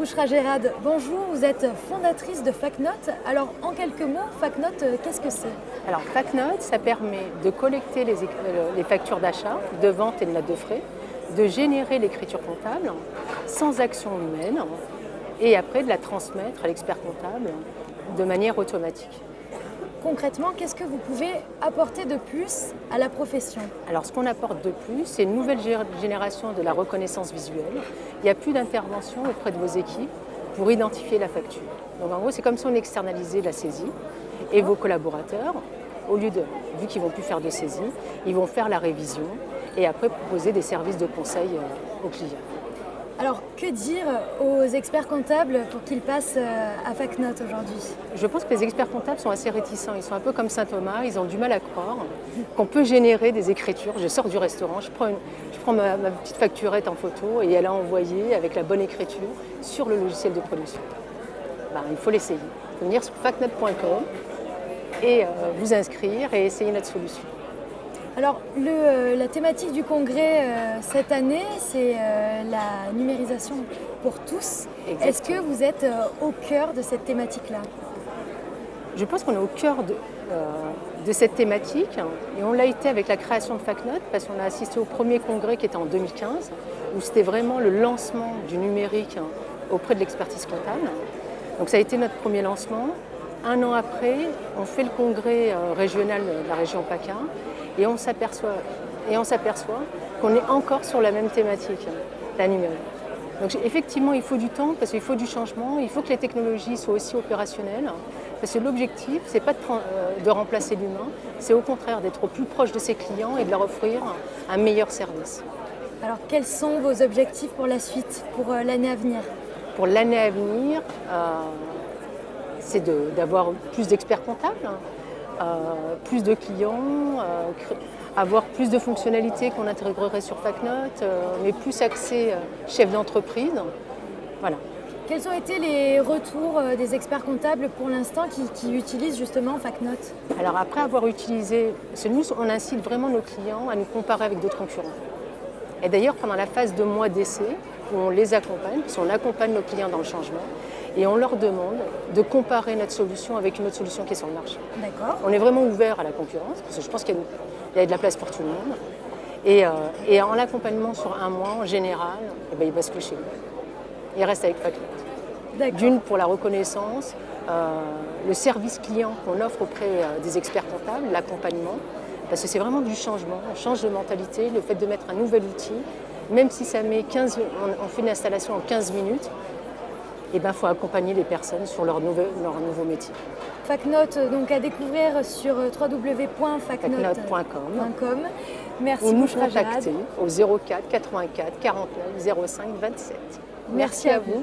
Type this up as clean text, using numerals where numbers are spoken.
Bouchra Gérard, bonjour, vous êtes fondatrice de Facnote. Alors en quelques mots, Facnote, qu'est-ce que c'est? Alors Facnote, ça permet de collecter les factures d'achat, de vente et de notes de frais, de générer l'écriture comptable sans action humaine et après de la transmettre à l'expert comptable de manière automatique. Concrètement, qu'est-ce que vous pouvez apporter de plus à la profession? Alors ce qu'on apporte de plus, c'est une nouvelle génération de la reconnaissance visuelle. Il n'y a plus d'intervention auprès de vos équipes pour identifier la facture. Donc en gros, c'est comme si on externalisait la saisie et vos collaborateurs, au lieu de, vu qu'ils ne vont plus faire de saisie, ils vont faire la révision et après proposer des services de conseil aux clients. Alors que dire aux experts comptables pour qu'ils passent à Facnote aujourd'hui? Je pense que les experts comptables sont assez réticents. Ils sont un peu comme saint Thomas, ils ont du mal à croire qu'on peut générer des écritures. Je sors du restaurant, je prends ma petite facturette en photo et elle a envoyé avec la bonne écriture sur le logiciel de production. Il faut l'essayer. Il faut venir sur facnote.com et vous inscrire et essayer notre solution. Alors, la thématique du congrès cette année, c'est la numérisation pour tous. Exactement. Est-ce que vous êtes au cœur de cette thématique-là? Je pense qu'on est au cœur de cette thématique et on l'a été avec la création de Facnote parce qu'on a assisté au premier congrès qui était en 2015 où c'était vraiment le lancement du numérique auprès de l'expertise comptable. Donc ça a été notre premier lancement. Un an après, on fait le congrès régional de la région PACA et on s'aperçoit qu'on est encore sur la même thématique, la numérique. Donc effectivement, il faut du temps parce qu'il faut du changement, il faut que les technologies soient aussi opérationnelles. Parce que l'objectif, ce n'est pas de remplacer l'humain, c'est au contraire d'être au plus proche de ses clients et de leur offrir un meilleur service. Alors quels sont vos objectifs pour la suite, pour l'année à venir? Pour l'année à venir, c'est d'avoir plus d'experts comptables, plus de clients, avoir plus de fonctionnalités qu'on intégrerait sur Facnote, mais plus axé chef d'entreprise. Voilà. Quels ont été les retours des experts comptables pour l'instant qui utilisent justement Facnote? Alors après avoir utilisé, parce que nous on incite vraiment nos clients à nous comparer avec d'autres concurrents. Et d'ailleurs pendant la phase de mois d'essai, où on les accompagne, parce qu'on accompagne nos clients dans le changement, et on leur demande de comparer notre solution avec une autre solution qui est sur le marché. D'accord. On est vraiment ouvert à la concurrence, parce que je pense qu'il y a de la place pour tout le monde. Et en l'accompagnement sur un mois, en général, il bascule chez nous. Il reste avec Facnote. D'une, pour la reconnaissance, le service client qu'on offre auprès des experts comptables, l'accompagnement, parce que c'est vraiment du changement, on change de mentalité, le fait de mettre un nouvel outil, même si ça met on fait une installation en 15 minutes, il faut accompagner les personnes sur leur nouveau métier. Facnote, donc à découvrir sur www.facnote.com. Merci. Ou nous contacter au 04 84 49 05 27. Merci à vous.